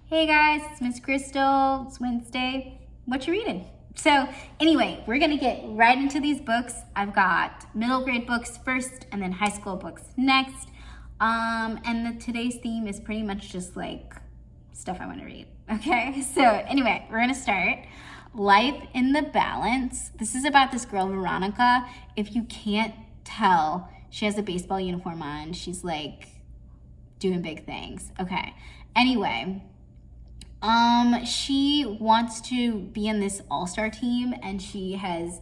Hey guys, it's Miss Krystal. It's Wednesday. What you reading? So anyway, we're gonna get right into these books. I've got middle grade books first and then high school books next. Today's theme is pretty much just like stuff I want to read. Okay, so anyway, we're gonna start. Life in the Balance. This is about this girl, Veronica. If you can't tell, she has a baseball uniform on. She's like doing big things. Okay, anyway. She wants to be in this all-star team, and she has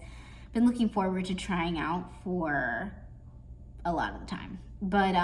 been looking forward to trying out for a lot of the time. But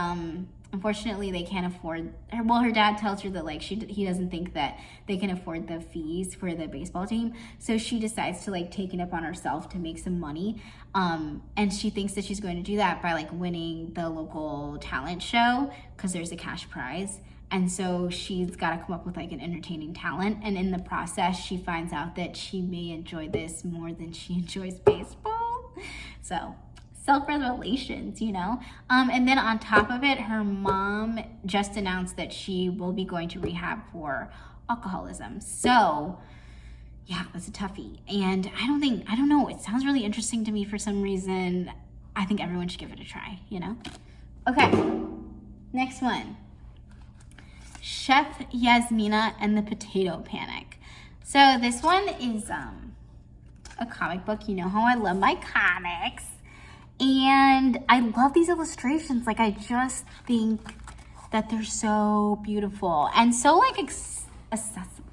unfortunately, they can't afford her. Well, her dad tells her that like he doesn't think that they can afford the fees for the baseball team, so she decides to like take it up on herself to make some money. And she thinks that she's going to do that by like winning the local talent show because there's a cash prize. And so she's got to come up with like an entertaining talent. And in the process, she finds out that she may enjoy this more than she enjoys baseball. So self-revelations, you know? And then on top of it, her mom just announced that she will be going to rehab for alcoholism. So yeah, that's a toughie. And I don't know, it sounds really interesting to me for some reason. I think everyone should give it a try, you know? Okay, next one. Chef Yasmina and the Potato Panic. So this one is a comic book. You know how I love my comics. And I love these illustrations. Like, I just think that they're so beautiful and so like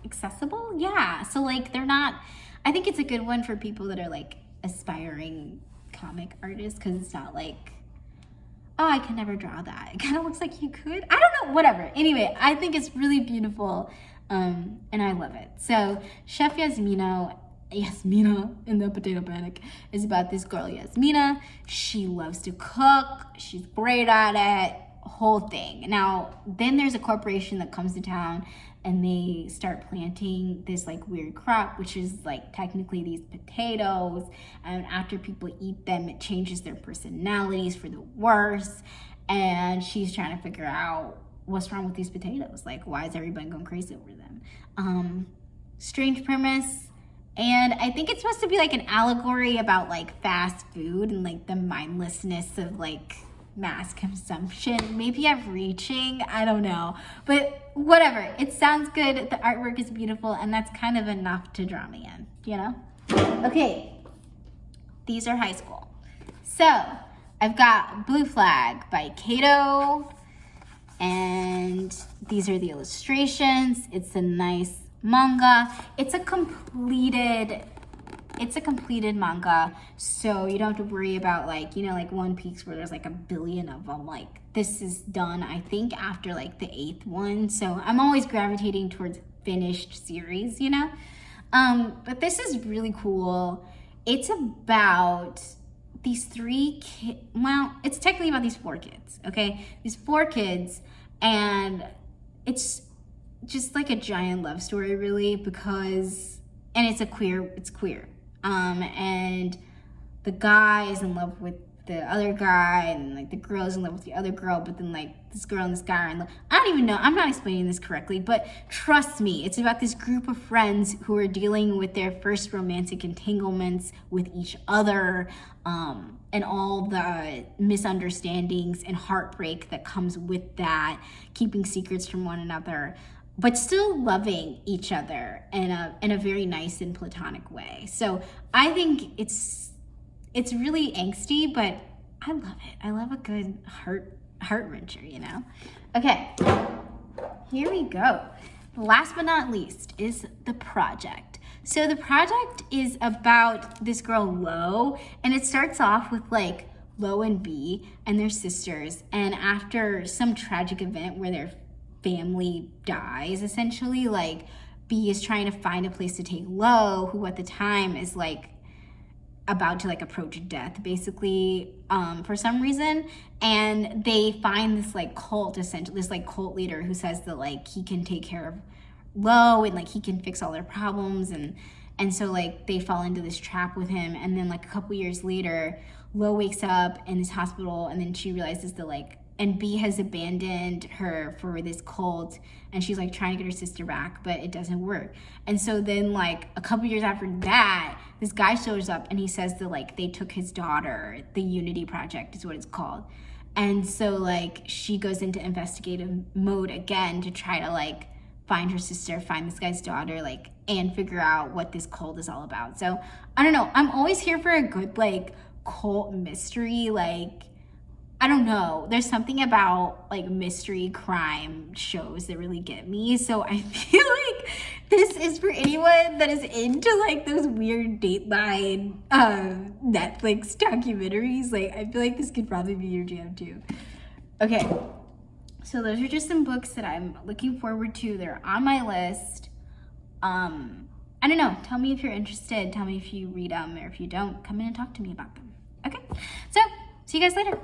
accessible. Yeah, so like they're not, I think it's a good one for people that are like aspiring comic artists, because it's not like, oh, I can never draw that. It kind of looks like you could. I don't know, whatever. Anyway, I think it's really beautiful, and I love it. So Chef Yasmina in the Potato Panic is about this girl, Yasmina. She loves to cook. She's great at it, whole thing. Now, then there's a corporation that comes to town, and they start planting this like weird crop, which is like technically these potatoes. And after people eat them, it changes their personalities for the worse. And she's trying to figure out what's wrong with these potatoes. Like, why is everybody going crazy over them? Strange premise. And I think it's supposed to be like an allegory about like fast food and like the mindlessness of like mass consumption. Maybe I'm reaching, I don't know, but whatever, it sounds good. The artwork is beautiful, and that's kind of enough to draw me in, you know? Okay, these are high school. So I've got Blue Flag by Kaito, and these are the illustrations. It's a nice manga. It's a completed manga, so you don't have to worry about like, you know, like One Piece where there's like a billion of them. Like, this is done, I think, after like the 8th one. So I'm always gravitating towards finished series, you know? But this is really cool. It's about these 3 kids. Well, it's technically about these 4 kids, okay? These 4 kids, and it's just like a giant love story, really, because, and it's queer. And the guy is in love with the other guy, and like the girl is in love with the other girl, but then like this girl and this guy are in love. I don't even know, I'm not explaining this correctly, but trust me, it's about this group of friends who are dealing with their first romantic entanglements with each other, and all the misunderstandings and heartbreak that comes with that, keeping secrets from one another, but still loving each other in a very nice and platonic way. So I think it's really angsty, but I love it. I love a good heart-wrencher, you know? Okay, here we go. Last but not least is The Project. So The Project is about this girl, Lo, and it starts off with like Lo and B and their sisters, and after some tragic event where their family dies, essentially, like B is trying to find a place to take Lo, who at the time is like about to like approach death, basically, for some reason. And they find this like cult, essentially, this like cult leader who says that like he can take care of Lo and like he can fix all their problems, and so like they fall into this trap with him. And then like a couple years later, Lo wakes up in this hospital, and then she realizes that like and B has abandoned her for this cult, and she's like trying to get her sister back, but it doesn't work. And so then like a couple years after that, this guy shows up and he says that like they took his daughter. The Unity Project is what it's called. And so like she goes into investigative mode again to try to like find her sister, find this guy's daughter, like, and figure out what this cult is all about. So I don't know, I'm always here for a good like cult mystery. Like, I don't know, there's something about like mystery crime shows that really get me. So I feel like this is for anyone that is into like those weird Dateline Netflix documentaries. Like, I feel like this could probably be your jam too. Okay, so those are just some books that I'm looking forward to. They're on my list. I don't know, tell me if you're interested. Tell me if you read them, or if you don't, come in and talk to me about them. Okay, so see you guys later.